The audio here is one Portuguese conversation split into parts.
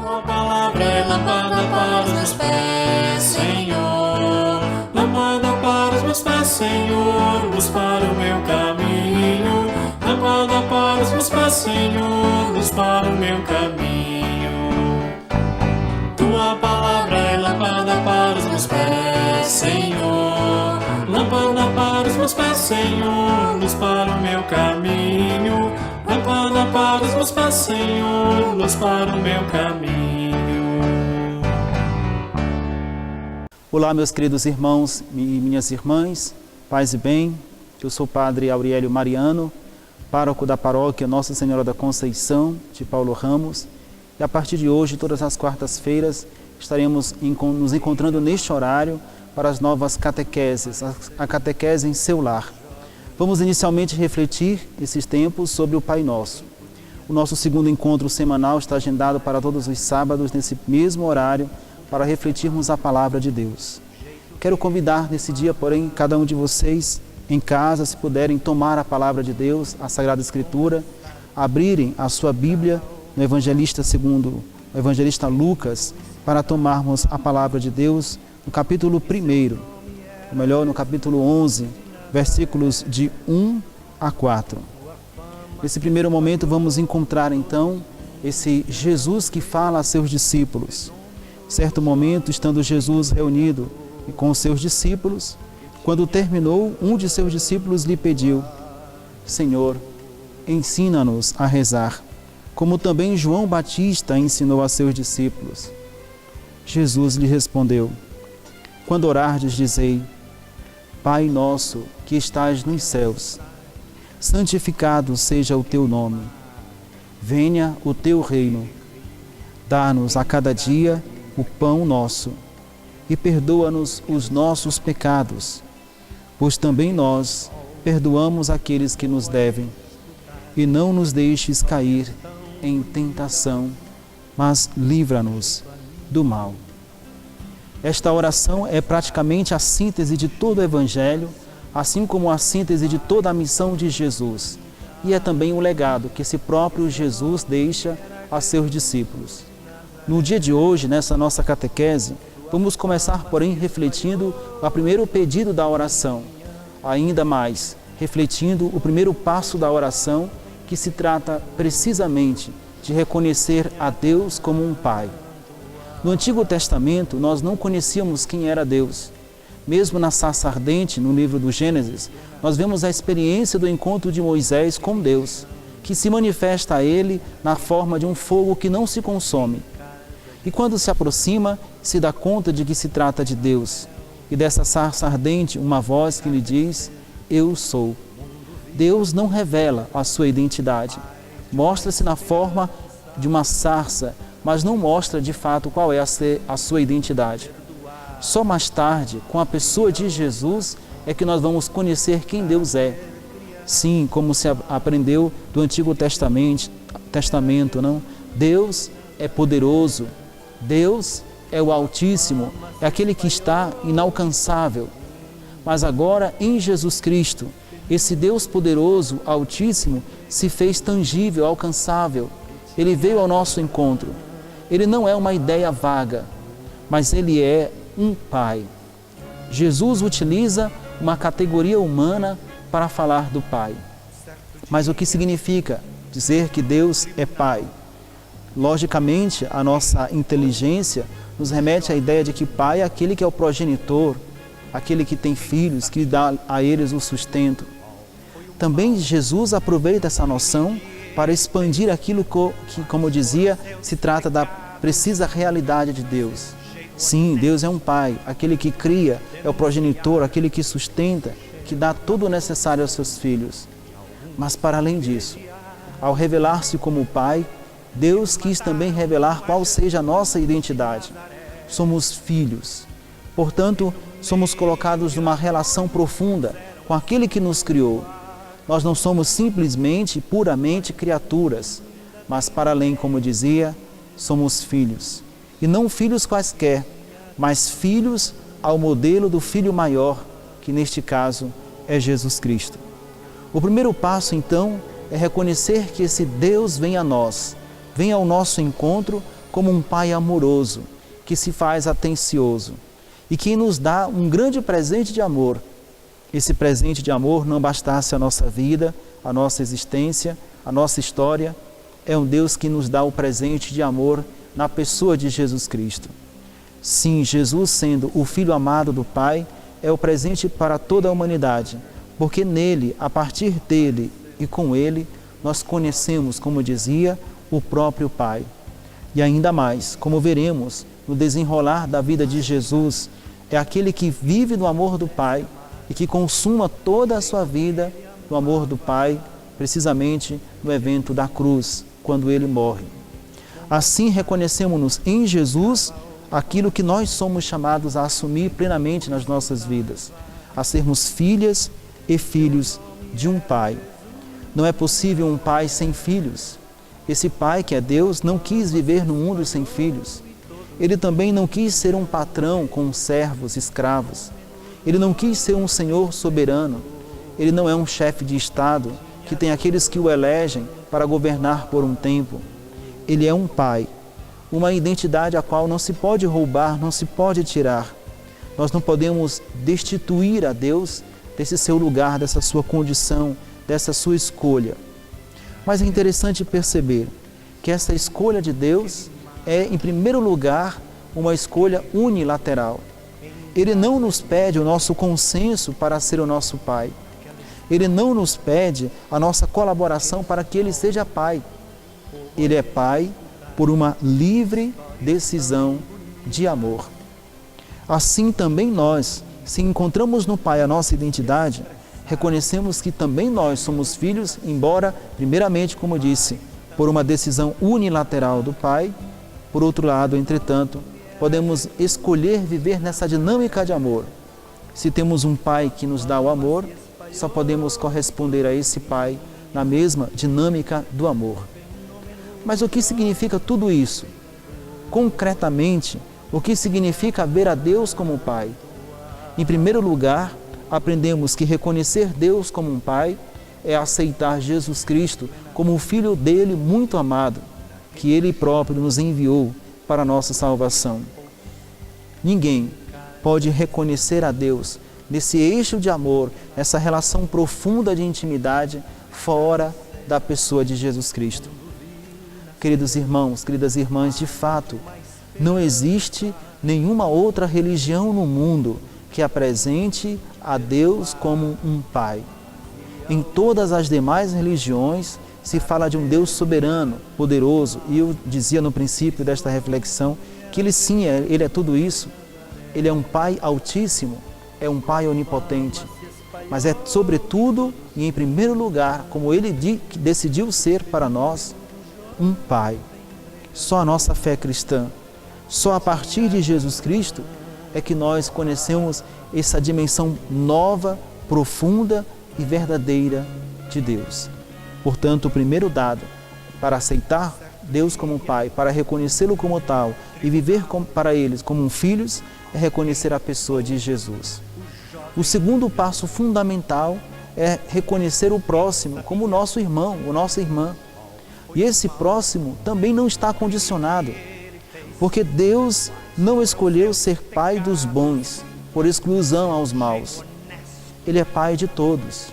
Tua palavra é lâmpada para os meus pés, Senhor. Lâmpada para os meus pés, Senhor, luz para o meu caminho. Lâmpada para os meus pés, Senhor, luz para o meu caminho. Tua palavra é lâmpada para os meus pés, Senhor. Lâmpada para os meus pés, Senhor, luz para o meu caminho. Lâmpada para os meus pés, Senhor, luz para o meu caminho. Olá, meus queridos irmãos e minhas irmãs, paz e bem. Eu sou o Padre Aurélio Mariano, pároco da paróquia Nossa Senhora da Conceição de Paulo Ramos. E a partir de hoje, todas as quartas-feiras, estaremos nos encontrando neste horário para as novas catequeses, a catequese em seu lar. Vamos inicialmente refletir esses tempos sobre o Pai Nosso. O nosso segundo encontro semanal está agendado para todos os sábados, nesse mesmo horário, para refletirmos a Palavra de Deus. Quero convidar nesse dia, porém, cada um de vocês, em casa, se puderem, tomar a Palavra de Deus, a Sagrada Escritura, abrirem a sua Bíblia no segundo o Evangelista Lucas, para tomarmos a Palavra de Deus no capítulo 1, ou melhor, no capítulo 11, versículos de 1 a 4. Nesse primeiro momento vamos encontrar então esse Jesus que fala a seus discípulos. Certo momento, estando Jesus reunido com os seus discípulos, quando terminou, um de seus discípulos lhe pediu: Senhor, ensina-nos a rezar, como também João Batista ensinou a seus discípulos. Jesus lhe respondeu: quando orardes, dizei: Pai nosso que estás nos céus, santificado seja o teu nome. Venha o teu reino. Dá-nos a cada dia o pão nosso e perdoa-nos os nossos pecados, pois também nós perdoamos aqueles que nos devem. E não nos deixes cair em tentação, mas livra-nos do mal. Esta oração é praticamente a síntese de todo o Evangelho, assim como a síntese de toda a missão de Jesus. E é também um legado que esse próprio Jesus deixa a seus discípulos. No dia de hoje, nessa nossa catequese, vamos começar, porém, refletindo o primeiro pedido da oração. Ainda mais, refletindo o primeiro passo da oração, que se trata precisamente de reconhecer a Deus como um Pai. No Antigo Testamento, nós não conhecíamos quem era Deus. Mesmo na sarça ardente, no livro do Gênesis, nós vemos a experiência do encontro de Moisés com Deus, que se manifesta a ele na forma de um fogo que não se consome. E quando se aproxima, se dá conta de que se trata de Deus. E dessa sarça ardente, uma voz que lhe diz: Eu sou. Deus não revela a sua identidade. Mostra-se na forma de uma sarça, mas não mostra de fato qual é a sua identidade. Só mais tarde, com a pessoa de Jesus, é que nós vamos conhecer quem Deus é. Sim, como se aprendeu do Antigo Testamento, não? Deus é poderoso, Deus é o Altíssimo, é aquele que está inalcançável. Mas agora, em Jesus Cristo, esse Deus poderoso, Altíssimo, se fez tangível, alcançável. Ele veio ao nosso encontro. Ele não é uma ideia vaga, mas ele é um Pai. Jesus utiliza uma categoria humana para falar do Pai. Mas o que significa dizer que Deus é Pai? Logicamente, a nossa inteligência nos remete à ideia de que Pai é aquele que é o progenitor, aquele que tem filhos, que dá a eles o sustento. Também Jesus aproveita essa noção para expandir aquilo que, como eu dizia, se trata da precisa realidade de Deus. Sim, Deus é um Pai, aquele que cria, é o progenitor, aquele que sustenta, que dá tudo o necessário aos seus filhos. Mas para além disso, ao revelar-se como Pai, Deus quis também revelar qual seja a nossa identidade. Somos filhos. Portanto, somos colocados numa relação profunda com aquele que nos criou. Nós não somos simplesmente, puramente criaturas, mas para além, como eu dizia, somos filhos. E não filhos quaisquer, mas filhos ao modelo do Filho maior, que neste caso é Jesus Cristo. O primeiro passo, então, é reconhecer que esse Deus vem a nós, vem ao nosso encontro como um Pai amoroso, que se faz atencioso e que nos dá um grande presente de amor. Esse presente de amor não bastasse a nossa vida, a nossa existência, a nossa história, é um Deus que nos dá o presente de amor na pessoa de Jesus Cristo. Sim, Jesus, sendo o Filho amado do Pai, é o presente para toda a humanidade, porque nele, a partir dele e com ele, nós conhecemos, como dizia, o próprio Pai. E ainda mais, como veremos no desenrolar da vida de Jesus, é aquele que vive no amor do Pai e que consuma toda a sua vida no amor do Pai, precisamente no evento da cruz, quando ele morre. Assim reconhecemos-nos em Jesus aquilo que nós somos chamados a assumir plenamente nas nossas vidas, a sermos filhas e filhos de um Pai. Não é possível um pai sem filhos. Esse Pai, que é Deus, não quis viver no mundo sem filhos. Ele também não quis ser um patrão com servos, escravos. Ele não quis ser um Senhor soberano. Ele não é um chefe de Estado que tem aqueles que o elegem para governar por um tempo. Ele é um Pai, uma identidade a qual não se pode roubar, não se pode tirar. Nós não podemos destituir a Deus desse seu lugar, dessa sua condição, dessa sua escolha. Mas é interessante perceber que essa escolha de Deus é, em primeiro lugar, uma escolha unilateral. Ele não nos pede o nosso consenso para ser o nosso Pai. Ele não nos pede a nossa colaboração para que Ele seja Pai. Ele é Pai por uma livre decisão de amor. Assim também nós, se encontramos no Pai a nossa identidade, reconhecemos que também nós somos filhos, embora, primeiramente, como disse, por uma decisão unilateral do Pai. Por outro lado, entretanto, podemos escolher viver nessa dinâmica de amor. Se temos um Pai que nos dá o amor, só podemos corresponder a esse Pai na mesma dinâmica do amor. Mas o que significa tudo isso? Concretamente, o que significa ver a Deus como Pai? Em primeiro lugar, aprendemos que reconhecer Deus como um Pai é aceitar Jesus Cristo como o Filho dele muito amado, que Ele próprio nos enviou para a nossa salvação. Ninguém pode reconhecer a Deus nesse eixo de amor, essa relação profunda de intimidade, fora da pessoa de Jesus Cristo. Queridos irmãos, queridas irmãs, de fato, não existe nenhuma outra religião no mundo que apresente a Deus como um Pai. Em todas as demais religiões se fala de um Deus soberano, poderoso, e eu dizia no princípio desta reflexão que Ele sim, Ele é tudo isso. Ele é um Pai altíssimo, é um Pai onipotente, mas é sobretudo e em primeiro lugar, como Ele decidiu ser para nós, um Pai. Só a nossa fé cristã, só a partir de Jesus Cristo é que nós conhecemos essa dimensão nova, profunda e verdadeira de Deus. Portanto, o primeiro dado para aceitar Deus como Pai, para reconhecê-lo como tal e viver para eles como filhos, é reconhecer a pessoa de Jesus. O segundo passo fundamental é reconhecer o próximo como nosso irmão ou nossa irmã. E esse próximo também não está condicionado, porque Deus não escolheu ser Pai dos bons por exclusão aos maus. Ele é Pai de todos.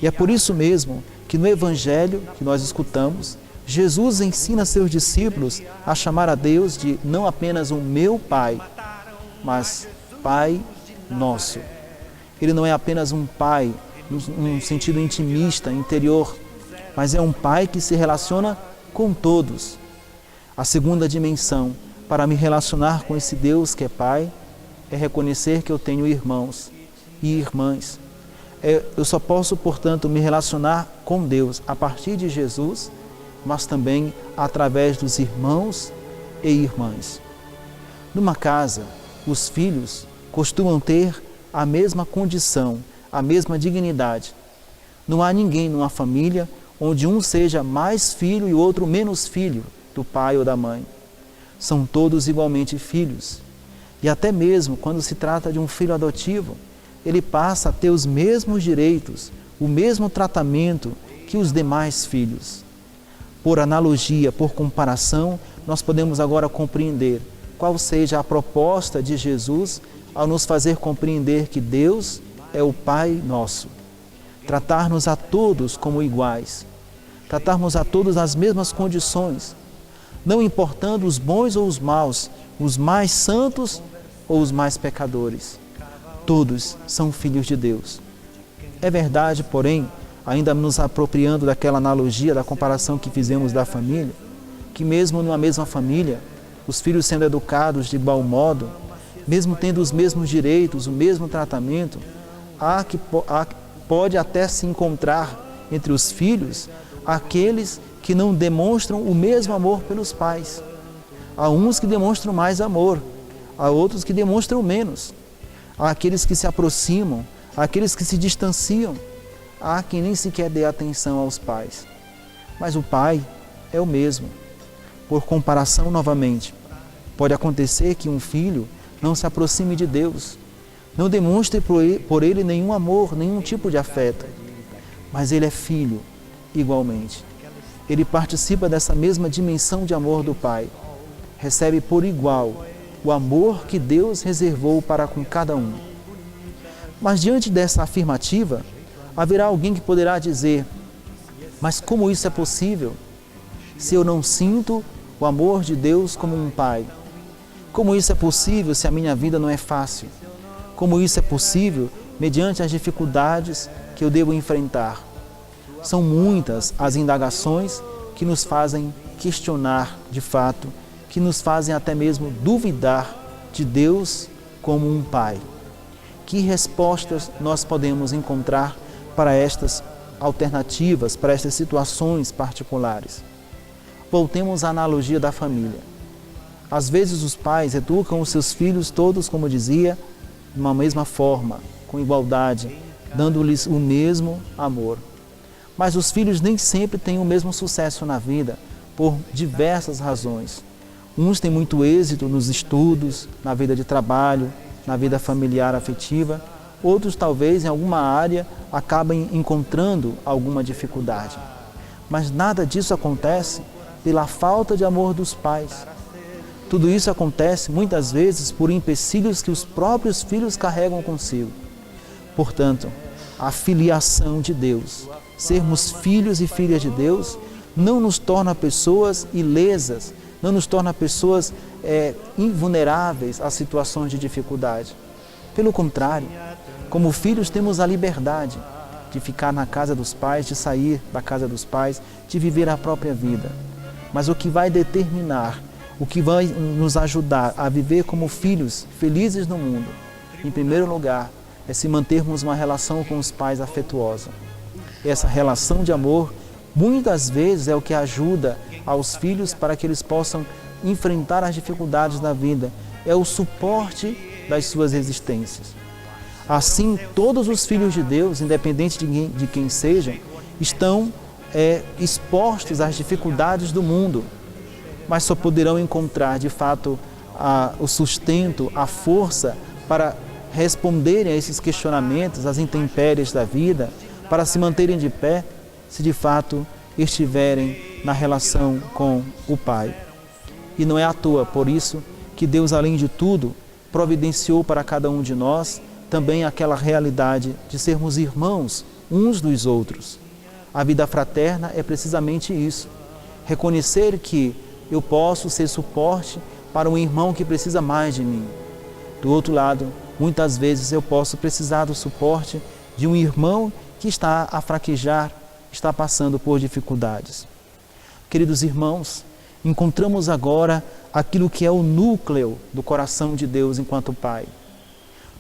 E é por isso mesmo que no Evangelho que nós escutamos, Jesus ensina seus discípulos a chamar a Deus de não apenas o meu Pai, mas Pai nosso. Ele não é apenas um Pai num sentido intimista, interior, mas é um Pai que se relaciona com todos. A segunda dimensão para me relacionar com esse Deus que é Pai é reconhecer que eu tenho irmãos e irmãs. Eu só posso, portanto, me relacionar com Deus a partir de Jesus, mas também através dos irmãos e irmãs. Numa casa, os filhos costumam ter a mesma condição, a mesma dignidade. Não há ninguém numa família onde um seja mais filho e o outro menos filho do pai ou da mãe. São todos igualmente filhos. E até mesmo quando se trata de um filho adotivo, ele passa a ter os mesmos direitos, o mesmo tratamento que os demais filhos. por analogia, por comparação, nós podemos agora compreender qual seja a proposta de Jesus ao nos fazer compreender que Deus é o Pai nosso. Tratar-nos a todos como iguais, tratarmos a todos nas mesmas condições, não importando os bons ou os maus, os mais santos ou os mais pecadores. Todos são filhos de Deus. É verdade, porém, ainda nos apropriando daquela analogia, da comparação que fizemos da família, que mesmo numa mesma família, os filhos sendo educados de igual modo, mesmo tendo os mesmos direitos, o mesmo tratamento, pode até se encontrar entre os filhos aqueles que não demonstram o mesmo amor pelos pais. Há uns que demonstram mais amor, há outros que demonstram menos. Há aqueles que se aproximam, há aqueles que se distanciam, há quem nem sequer dê atenção aos pais. Mas o pai é o mesmo. Por comparação, novamente, pode acontecer que um filho não se aproxime de Deus, não demonstre por ele nenhum amor, nenhum tipo de afeto, mas ele é filho igualmente. Ele participa dessa mesma dimensão de amor do Pai, recebe por igual o amor que Deus reservou para com cada um. Mas diante dessa afirmativa, haverá alguém que poderá dizer: mas como isso é possível se eu não sinto o amor de Deus como um pai? Como isso é possível se a minha vida não é fácil? Como isso é possível mediante as dificuldades que eu devo enfrentar? São muitas as indagações que nos fazem questionar de fato, que nos fazem até mesmo duvidar de Deus como um pai. Que respostas nós podemos encontrar para estas alternativas, para estas situações particulares? Voltemos à analogia da família. Às vezes os pais educam os seus filhos todos, como dizia, de uma mesma forma, com igualdade, dando-lhes o mesmo amor. Mas os filhos nem sempre têm o mesmo sucesso na vida, por diversas razões. Uns têm muito êxito nos estudos, na vida de trabalho, na vida familiar afetiva. Outros, talvez, em alguma área, acabem encontrando alguma dificuldade. Mas nada disso acontece pela falta de amor dos pais. Tudo isso acontece, muitas vezes, por empecilhos que os próprios filhos carregam consigo. Portanto, a filiação de Deus, sermos filhos e filhas de Deus, não nos torna pessoas ilesas, não nos torna pessoas invulneráveis a situações de dificuldade. Pelo contrário, como filhos temos a liberdade de ficar na casa dos pais, de sair da casa dos pais, de viver a própria vida. Mas o que vai determinar, o que vai nos ajudar a viver como filhos felizes no mundo, em primeiro lugar, é se mantermos uma relação com os pais afetuosa. Essa relação de amor, muitas vezes, é o que ajuda aos filhos para que eles possam enfrentar as dificuldades da vida. É o suporte das suas existências. Assim, todos os filhos de Deus, independente de quem sejam, estão expostos às dificuldades do mundo, mas só poderão encontrar, de fato, o sustento, a força para responderem a esses questionamentos, às intempéries da vida, para se manterem de pé, se de fato estiverem na relação com o Pai. E não é à toa, por isso, que Deus, além de tudo, providenciou para cada um de nós também aquela realidade de sermos irmãos uns dos outros. A vida fraterna é precisamente isso, reconhecer que eu posso ser suporte para um irmão que precisa mais de mim. Do outro lado, muitas vezes eu posso precisar do suporte de um irmão que está a fraquejar, está passando por dificuldades. Queridos irmãos, encontramos agora aquilo que é o núcleo do coração de Deus enquanto Pai.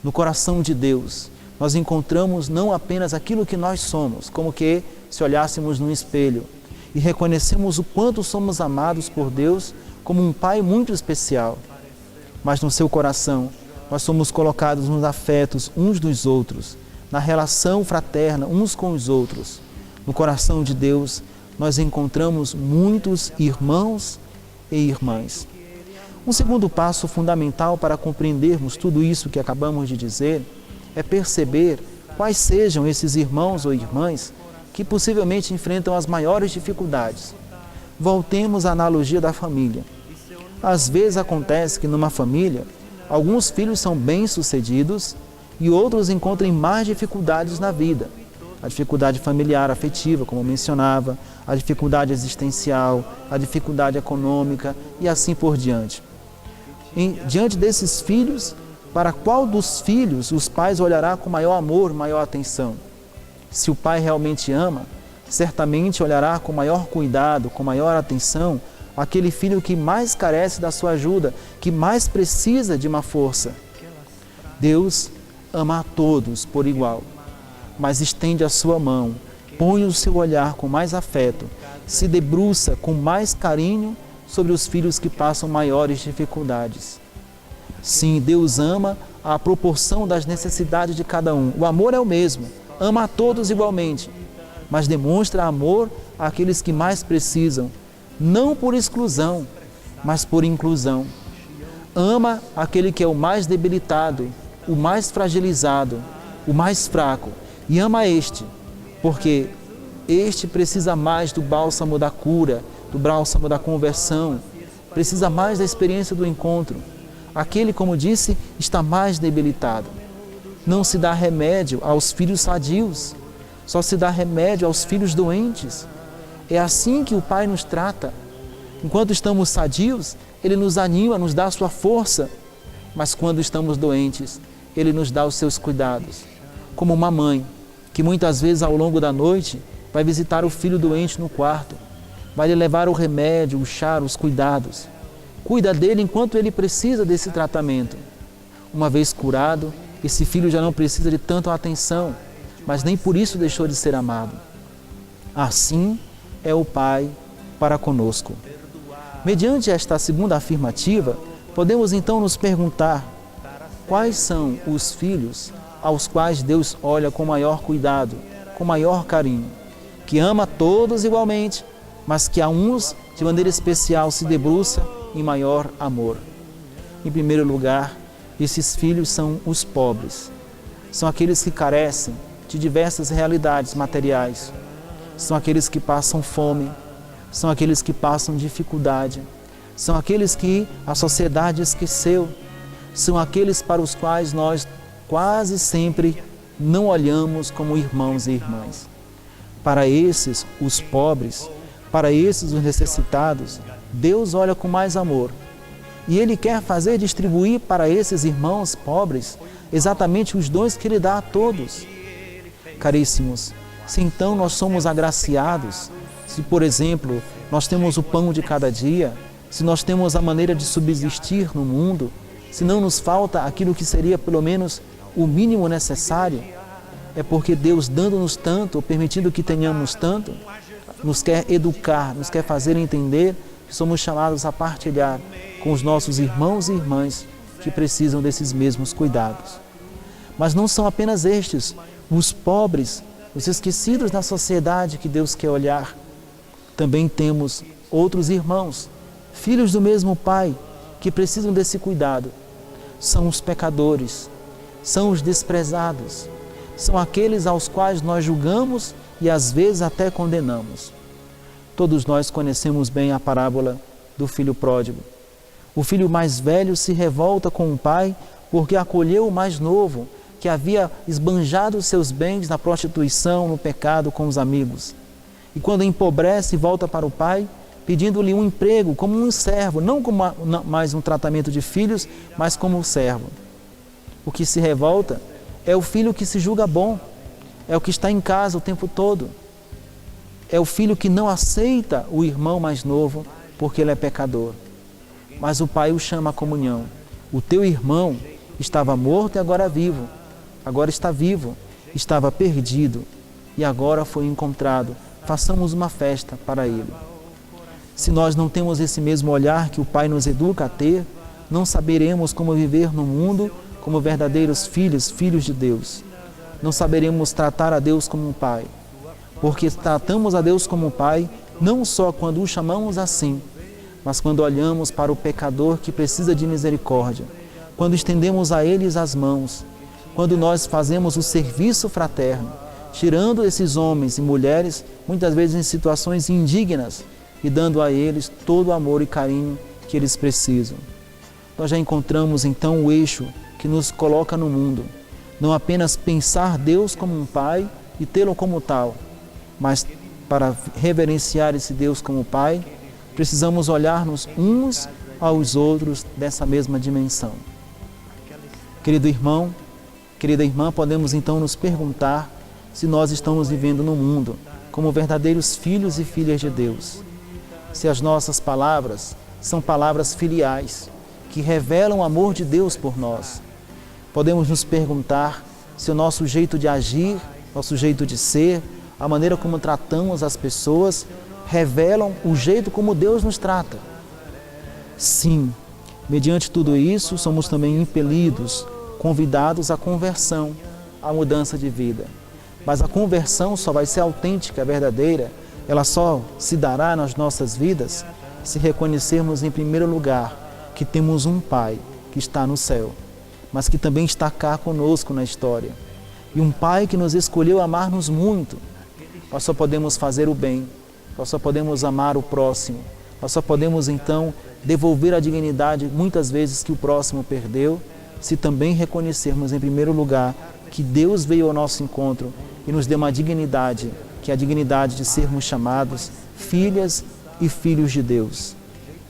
No coração de Deus, nós encontramos não apenas aquilo que nós somos, como que se olhássemos num espelho e reconhecemos o quanto somos amados por Deus como um Pai muito especial, mas no seu coração nós somos colocados nos afetos uns dos outros, na relação fraterna uns com os outros. No coração de Deus nós encontramos muitos irmãos e irmãs. Um segundo passo fundamental para compreendermos tudo isso que acabamos de dizer é perceber quais sejam esses irmãos ou irmãs que possivelmente enfrentam as maiores dificuldades. Voltemos à analogia da família. Às vezes acontece que numa família, alguns filhos são bem-sucedidos e outros encontram mais dificuldades na vida. A dificuldade familiar, afetiva, como eu mencionava, a dificuldade existencial, a dificuldade econômica e assim por diante. Diante desses filhos, para qual dos filhos os pais olhará com maior amor, maior atenção? Se o pai realmente ama, certamente olhará com maior cuidado, com maior atenção, aquele filho que mais carece da sua ajuda, que mais precisa de uma força. Deus ama a todos por igual, mas estende a sua mão, põe o seu olhar com mais afeto, se debruça com mais carinho sobre os filhos que passam maiores dificuldades. Sim, Deus ama à proporção das necessidades de cada um. O amor é o mesmo, ama a todos igualmente, mas demonstra amor àqueles que mais precisam, não por exclusão, mas por inclusão. Ama aquele que é o mais debilitado, o mais fragilizado, o mais fraco, e ama este, porque este precisa mais do bálsamo da cura, do bálsamo da conversão, precisa mais da experiência do encontro. Aquele, como disse, está mais debilitado. Não se dá remédio aos filhos sadios, só se dá remédio aos filhos doentes. É assim que o Pai nos trata. Enquanto estamos sadios, Ele nos anima, nos dá a sua força, mas quando estamos doentes, Ele nos dá os seus cuidados. Como uma mãe, que muitas vezes ao longo da noite vai visitar o filho doente no quarto, vai lhe levar o remédio, o chá, os cuidados. Cuida dele enquanto ele precisa desse tratamento. Uma vez curado, esse filho já não precisa de tanta atenção, mas nem por isso deixou de ser amado. Assim é o Pai para conosco. Mediante esta segunda afirmativa, podemos então nos perguntar quais são os filhos aos quais Deus olha com maior cuidado, com maior carinho, que ama todos igualmente, mas que a uns de maneira especial se debruça em maior amor. Em primeiro lugar, esses filhos são os pobres. São aqueles que carecem de diversas realidades materiais. São aqueles que passam fome, são aqueles que passam dificuldade, são aqueles que a sociedade esqueceu, são aqueles para os quais nós quase sempre não olhamos como irmãos e irmãs. Para esses, os pobres, para esses, os necessitados, Deus olha com mais amor e Ele quer fazer distribuir para esses irmãos pobres exatamente os dons que Ele dá a todos. Caríssimos, se então nós somos agraciados, se por exemplo nós temos o pão de cada dia, se nós temos a maneira de subsistir no mundo, se não nos falta aquilo que seria pelo menos o mínimo necessário, é porque Deus, dando-nos tanto, ou permitindo que tenhamos tanto, nos quer educar, nos quer fazer entender que somos chamados a partilhar com os nossos irmãos e irmãs que precisam desses mesmos cuidados. Mas não são apenas estes, os pobres, os esquecidos na sociedade que Deus quer olhar. Também temos outros irmãos, filhos do mesmo Pai, que precisam desse cuidado. São os pecadores, são os desprezados, são aqueles aos quais nós julgamos e às vezes até condenamos. Todos nós conhecemos bem a parábola do filho pródigo. O filho mais velho se revolta com o pai porque acolheu o mais novo, que havia esbanjado os seus bens na prostituição, no pecado com os amigos. E quando empobrece, volta para o pai, pedindo-lhe um emprego como um servo, não como mais um tratamento de filhos, mas como um servo. O que se revolta é o filho que se julga bom, é o que está em casa o tempo todo. É o filho que não aceita o irmão mais novo porque ele é pecador. Mas o pai o chama à comunhão. O teu irmão estava morto e agora vivo. Agora está vivo. Estava perdido e agora foi encontrado. Façamos uma festa para ele. Se nós não temos esse mesmo olhar que o Pai nos educa a ter, não saberemos como viver no mundo como verdadeiros filhos, filhos de Deus. Não saberemos tratar a Deus como um Pai, porque tratamos a Deus como um Pai não só quando o chamamos assim, mas quando olhamos para o pecador que precisa de misericórdia, quando estendemos a eles as mãos, quando nós fazemos o serviço fraterno, tirando esses homens e mulheres, muitas vezes em situações indignas, e dando a eles todo o amor e carinho que eles precisam. Nós já encontramos então o eixo que nos coloca no mundo. Não apenas pensar Deus como um Pai e tê-lo como tal, mas para reverenciar esse Deus como Pai, precisamos olhar-nos uns aos outros dessa mesma dimensão. Querido irmão, querida irmã, podemos então nos perguntar se nós estamos vivendo no mundo como verdadeiros filhos e filhas de Deus. Se as nossas palavras são palavras filiais, que revelam o amor de Deus por nós. Podemos nos perguntar se o nosso jeito de agir, nosso jeito de ser, a maneira como tratamos as pessoas, revelam o jeito como Deus nos trata. Sim, mediante tudo isso, somos também impelidos, convidados à conversão, à mudança de vida. Mas a conversão só vai ser autêntica, verdadeira, ela só se dará nas nossas vidas se reconhecermos em primeiro lugar que temos um Pai que está no céu, mas que também está cá conosco na história. E um Pai que nos escolheu amar-nos muito. Nós só podemos fazer o bem, nós só podemos amar o próximo, nós só podemos então devolver a dignidade muitas vezes que o próximo perdeu, se também reconhecermos em primeiro lugar que Deus veio ao nosso encontro e nos deu uma dignidade, que é a dignidade de sermos chamados filhas e filhos de Deus.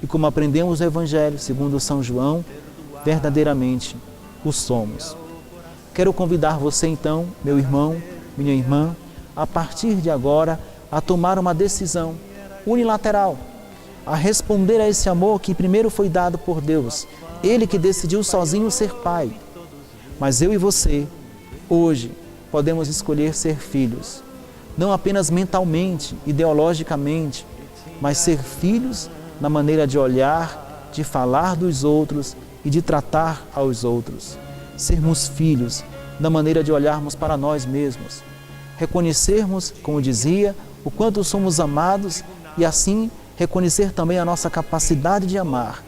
E como aprendemos no Evangelho, segundo São João, verdadeiramente o somos. Quero convidar você então, meu irmão, minha irmã, a partir de agora, a tomar uma decisão unilateral, a responder a esse amor que primeiro foi dado por Deus, Ele que decidiu sozinho ser Pai. Mas eu e você, hoje, podemos escolher ser filhos, não apenas mentalmente, ideologicamente, mas ser filhos na maneira de olhar, de falar dos outros e de tratar aos outros. Sermos filhos na maneira de olharmos para nós mesmos, reconhecermos, como dizia, o quanto somos amados e assim reconhecer também a nossa capacidade de amar.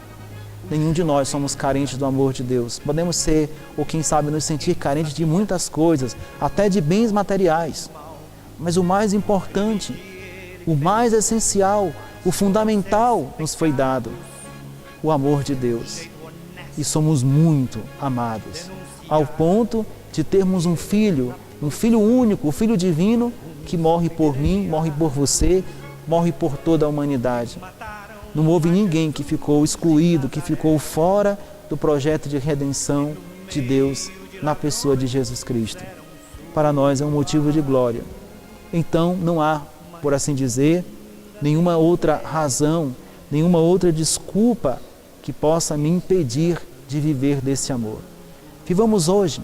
Nenhum de nós somos carentes do amor de Deus. Podemos ser, ou quem sabe, nos sentir carentes de muitas coisas, até de bens materiais. Mas o mais importante, o mais essencial, o fundamental nos foi dado, o amor de Deus. E somos muito amados, ao ponto de termos um filho único, o Filho divino, que morre por mim, morre por você, morre por toda a humanidade. Não houve ninguém que ficou excluído, que ficou fora do projeto de redenção de Deus na pessoa de Jesus Cristo. Para nós é um motivo de glória. Então não há, por assim dizer, nenhuma outra razão, nenhuma outra desculpa que possa me impedir de viver desse amor. Vivamos hoje,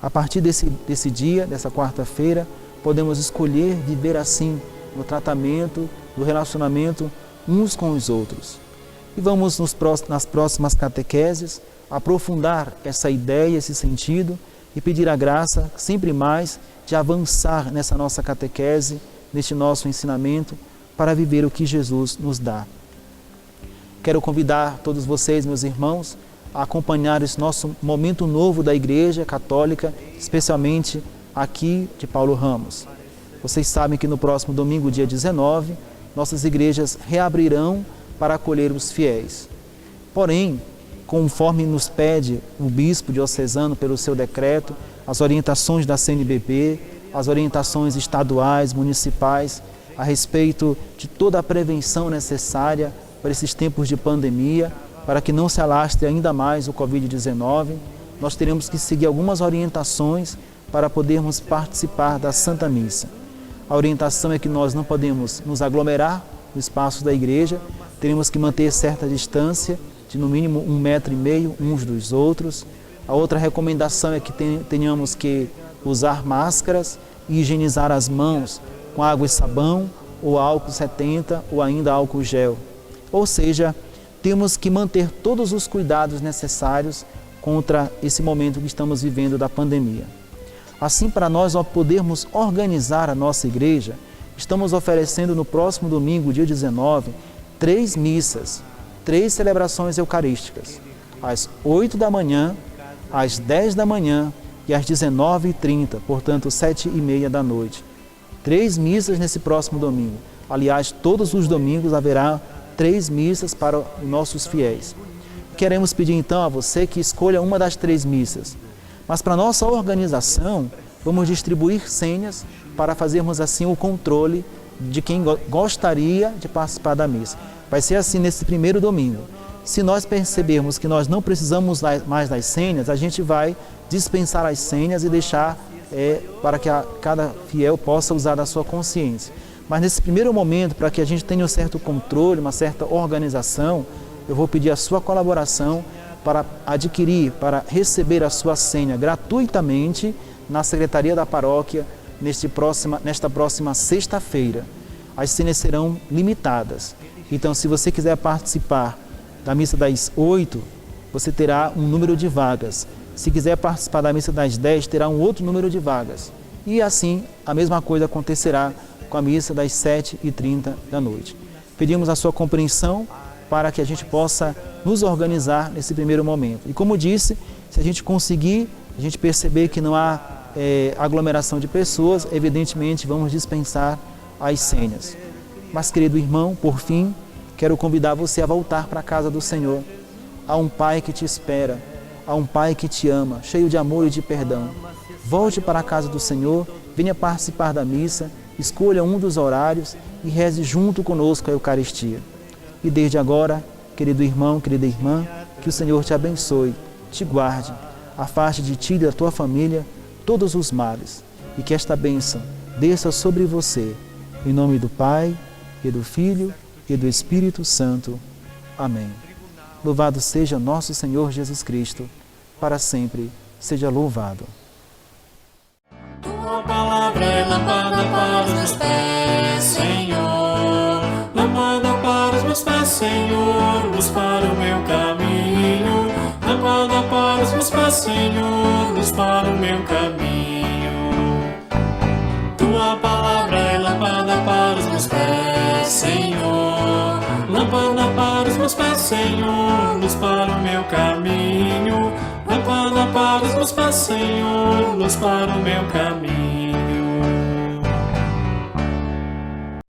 a partir desse dia, dessa quarta-feira, podemos escolher viver assim, no tratamento, no relacionamento uns com os outros. E vamos nas próximas catequeses aprofundar essa ideia, esse sentido e pedir a graça, sempre mais, de avançar nessa nossa catequese, neste nosso ensinamento, para viver o que Jesus nos dá. Quero convidar todos vocês, meus irmãos, a acompanhar esse nosso momento novo da Igreja Católica, especialmente aqui de Paulo Ramos. Vocês sabem que no próximo domingo, dia 19, nossas igrejas reabrirão para acolher os fiéis. Porém, conforme nos pede o bispo diocesano pelo seu decreto, as orientações da CNBB, as orientações estaduais, municipais, a respeito de toda a prevenção necessária para esses tempos de pandemia, para que não se alastre ainda mais o Covid-19, nós teremos que seguir algumas orientações para podermos participar da Santa Missa. A orientação é que nós não podemos nos aglomerar no espaço da igreja, teremos que manter certa distância, de no mínimo 1,5 metro uns dos outros. A outra recomendação é que tenhamos que usar máscaras e higienizar as mãos com água e sabão, ou álcool 70, ou ainda álcool gel. Ou seja, temos que manter todos os cuidados necessários contra esse momento que estamos vivendo da pandemia. Assim, para nós podermos organizar a nossa igreja, estamos oferecendo no próximo domingo, dia 19, 3 missas, 3 celebrações eucarísticas, às 8 da manhã, às 10 da manhã e às 19h30, portanto 7h30 da noite. 3 missas nesse próximo domingo, Aliás, todos os domingos haverá 3 missas para os nossos fiéis. Queremos pedir então a você que escolha uma das 3 missas. Mas para nossa organização, vamos distribuir senhas para fazermos assim o controle de quem gostaria de participar da missa. Vai ser assim nesse primeiro domingo. Se nós percebermos que nós não precisamos mais das senhas, a gente vai dispensar as senhas e deixar para que cada fiel possa usar da sua consciência. Mas nesse primeiro momento, para que a gente tenha um certo controle, uma certa organização, eu vou pedir a sua colaboração para adquirir, para receber a sua senha gratuitamente na Secretaria da Paróquia nesta próxima sexta-feira. As senhas serão limitadas. Então, se você quiser participar da missa das 8, você terá um número de vagas. Se quiser participar da missa das 10, terá um outro número de vagas. E assim, a mesma coisa acontecerá com a missa das 7h30 da noite. Pedimos a sua compreensão para que a gente possa nos organizar nesse primeiro momento. E como disse, se a gente conseguir, a gente perceber que não há aglomeração de pessoas, evidentemente vamos dispensar as senhas. Mas, querido irmão, por fim, quero convidar você a voltar para a casa do Senhor. Há um Pai que te espera, há um Pai que te ama, cheio de amor e de perdão. Volte para a casa do Senhor, venha participar da missa, escolha um dos horários e reze junto conosco a Eucaristia. E desde agora, querido irmão, querida irmã, que o Senhor te abençoe, te guarde, afaste de ti e da tua família todos os males e que esta bênção desça sobre você. Em nome do Pai, e do Filho, e do Espírito Santo. Amém. Louvado seja nosso Senhor Jesus Cristo, para sempre seja louvado. Tua palavra é lâmpada para os meus pés, Senhor. Lâmpada para os meus pés, Senhor. Luz para o meu caminho. Lâmpada para os meus pés, Senhor. Luz para o meu caminho. Tua palavra é lâmpada para os meus pés, Senhor. Lâmpada para os meus pés, Senhor. Luz para o meu caminho. Lâmpada para os meus pés, Senhor. Luz para o meu caminho.